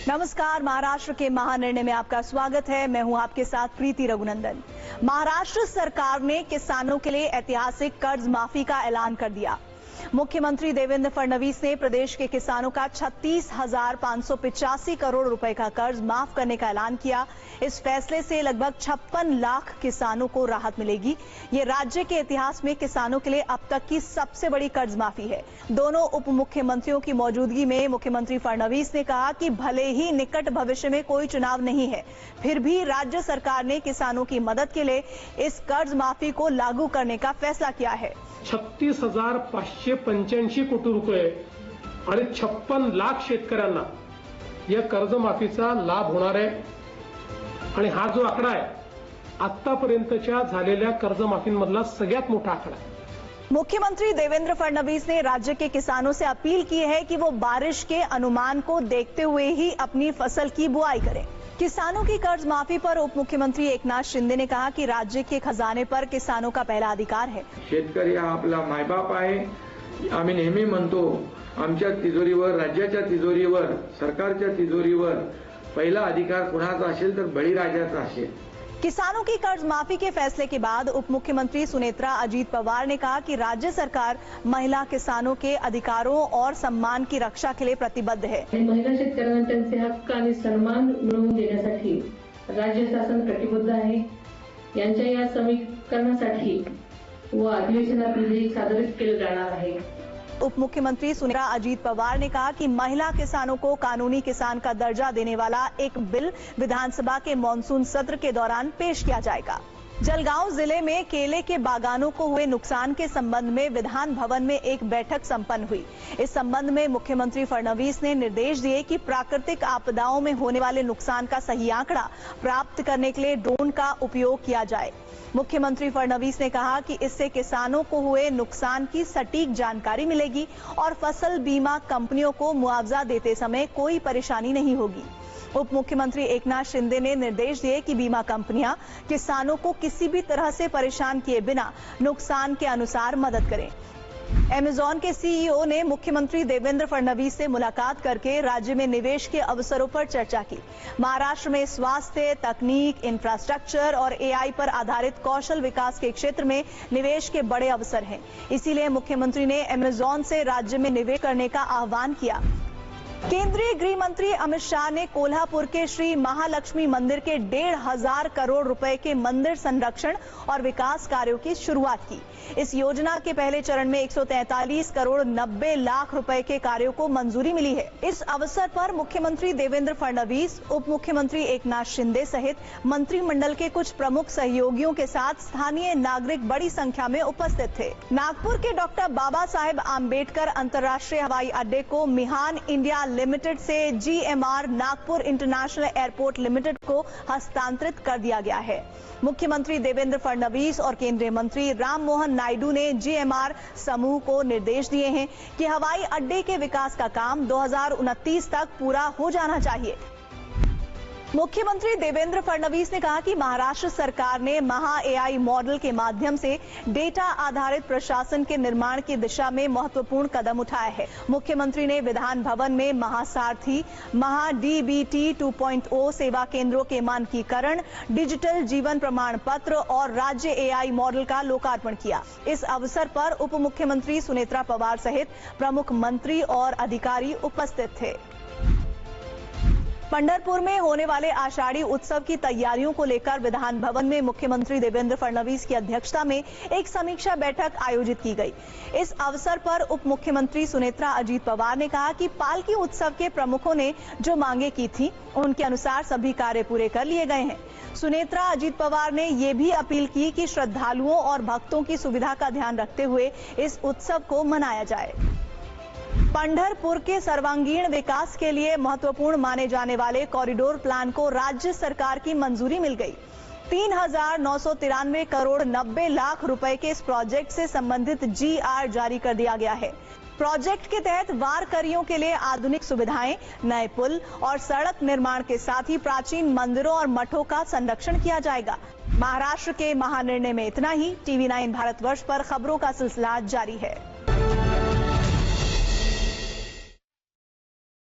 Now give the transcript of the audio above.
नमस्कार, महाराष्ट्र के महानिर्णय में आपका स्वागत है। मैं हूं आपके साथ प्रीति रघुनंदन। महाराष्ट्र सरकार ने किसानों के लिए ऐतिहासिक कर्ज माफी का ऐलान कर दिया। मुख्यमंत्री देवेंद्र फडणवीस ने प्रदेश के किसानों का 36,585 करोड़ रुपए का कर्ज माफ करने का ऐलान किया। इस फैसले से लगभग 56 लाख किसानों को राहत मिलेगी। ये राज्य के इतिहास में किसानों के लिए अब तक की सबसे बड़ी कर्ज माफी है। दोनों उप मुख्यमंत्रियों की मौजूदगी में मुख्यमंत्री फडणवीस ने कहा कि भले ही निकट भविष्य में कोई चुनाव नहीं है, फिर भी राज्य सरकार ने किसानों की मदद के लिए इस कर्ज माफी को लागू करने का फैसला किया है। 36,585 कोटी रुपये आणि 56 लाख शेतकऱ्यांना या कर्जमाफीचा लाभ होणार आहे आणि हा जो आकडा आहे आतापर्यंतच्या झालेल्या कर्जमाफींमधला सगळ्यात मोठा आकडा आहे। मुख्यमंत्री देवेंद्र फडणवीस ने राज्य के किसानों से अपील की है कि वो बारिश के अनुमान को देखते हुए ही अपनी फसल की बुआई करें। किसानों की कर्ज माफी पर उप मुख्यमंत्री एकनाथ शिंदे ने कहा कि राज्य के खजाने पर किसानों का पहला अधिकार है। शेतकरी हा आपला मायबाप आहे। आम्ही नेहमी म्हणतो आमच्या तिजोरीवर, राज्याच्या तिजोरीवर, सरकारच्या तिजोरीवर पहिला अधिकार कुणाचा असेल तर बळीराजाचा असेल। किसानों की कर्ज माफी के फैसले के बाद उप मुख्यमंत्री सुनेत्रा अजीत पवार ने कहा कि राज्य सरकार महिला किसानों के अधिकारों और सम्मान की रक्षा के लिए प्रतिबद्ध है। महिला शेतकऱ्यांना त्यांचे हक्क आणि सन्मान मिळवून देण्यासाठी राज्य शासन कटिबद्ध आहे। यांच्या या समीकरणासाठी व अधिवेशनात विधेयक सादर केले जाणार आहे। उप मुख्यमंत्री सुनेत्रा अजीत पवार ने कहा कि महिला किसानों को कानूनी किसान का दर्जा देने वाला एक बिल विधानसभा के मॉनसून सत्र के दौरान पेश किया जाएगा। जलगांव जिले में केले के बागानों को हुए नुकसान के संबंध में विधान भवन में एक बैठक संपन्न हुई। इस संबंध में मुख्यमंत्री फडणवीस ने निर्देश दिए कि प्राकृतिक आपदाओं में होने वाले नुकसान का सही आंकड़ा प्राप्त करने के लिए ड्रोन का उपयोग किया जाए। मुख्यमंत्री फडणवीस ने कहा कि इससे किसानों को हुए नुकसान की सटीक जानकारी मिलेगी और फसल बीमा कंपनियों को मुआवजा देते समय कोई परेशानी नहीं होगी। उप मुख्यमंत्री एकनाथ शिंदे ने निर्देश दिए कि बीमा कंपनियां किसानों को किसी भी तरह से परेशान किए बिना नुकसान के अनुसार मदद करें। अमेजॉन के सीईओ ने मुख्यमंत्री देवेंद्र फडणवीस से मुलाकात करके राज्य में निवेश के अवसरों पर चर्चा की। महाराष्ट्र में स्वास्थ्य, तकनीक, इंफ्रास्ट्रक्चर और एआई पर आधारित कौशल विकास के क्षेत्र में निवेश के बड़े अवसर हैं। इसीलिए मुख्यमंत्री ने अमेजॉन से राज्य में निवेश करने का आह्वान किया। केंद्रीय गृह मंत्री अमित शाह ने कोल्हापुर के श्री महालक्ष्मी मंदिर के 1,500 करोड़ रुपए के मंदिर संरक्षण और विकास कार्यों की शुरुआत की। इस योजना के पहले चरण में 143 करोड़ 90 लाख रुपए के कार्यों को मंजूरी मिली है। इस अवसर पर मुख्यमंत्री देवेंद्र फडणवीस, उप मुख्यमंत्री एकनाथ शिंदे सहित मंत्रिमंडल के कुछ प्रमुख सहयोगियों के साथ स्थानीय नागरिक बड़ी संख्या में उपस्थित थे। नागपुर के डॉक्टर बाबा साहेब आम्बेडकर अंतर्राष्ट्रीय हवाई अड्डे को मिहान इंडिया लिमिटेड से GMR Nagpur international airport limited को हस्तांतरित कर दिया गया है। मुख्यमंत्री देवेंद्र फडणवीस और केंद्रीय मंत्री राम मोहन नायडू ने GMR समूह को निर्देश दिए हैं कि हवाई अड्डे के विकास का काम 2029 तक पूरा हो जाना चाहिए। मुख्यमंत्री देवेंद्र फडणवीस ने कहा कि महाराष्ट्र सरकार ने महा AI मॉडल के माध्यम से डेटा आधारित प्रशासन के निर्माण की दिशा में महत्वपूर्ण कदम उठाया है। मुख्यमंत्री ने विधान भवन में महासारथी, महा DBT 2.0 सेवा केंद्रों के मानकीकरण, डिजिटल जीवन प्रमाण पत्र और राज्य AI मॉडल का लोकार्पण किया। इस अवसर पर उप मुख्यमंत्री सुनेत्रा पवार सहित प्रमुख मंत्री और अधिकारी उपस्थित थे। पंढरपुर में होने वाले आषाढ़ी उत्सव की तैयारियों को लेकर विधान भवन में मुख्यमंत्री देवेंद्र फडणवीस की अध्यक्षता में एक समीक्षा बैठक आयोजित की गई। इस अवसर पर उप मुख्यमंत्री सुनेत्रा अजीत पवार ने कहा कि पालकी उत्सव के प्रमुखों ने जो मांगे की थी उनके अनुसार सभी कार्य पूरे कर लिए गए हैं। सुनेत्रा अजीत पवार ने ये भी अपील की कि श्रद्धालुओं और भक्तों की सुविधा का ध्यान रखते हुए इस उत्सव को मनाया जाए। पंढरपुर के सर्वांगीण विकास के लिए महत्वपूर्ण माने जाने वाले कॉरिडोर प्लान को राज्य सरकार की मंजूरी मिल गई। 3,993 करोड़ 90 लाख रुपए के इस प्रोजेक्ट से संबंधित GR जारी कर दिया गया है। प्रोजेक्ट के तहत वारकरियों के लिए आधुनिक सुविधाएं, नए पुल और सड़क निर्माण के साथ ही प्राचीन मंदिरों और मठों का संरक्षण किया जाएगा। महाराष्ट्र के महानिर्णय में इतना ही। TV9 भारतवर्ष पर खबरों का सिलसिला जारी है।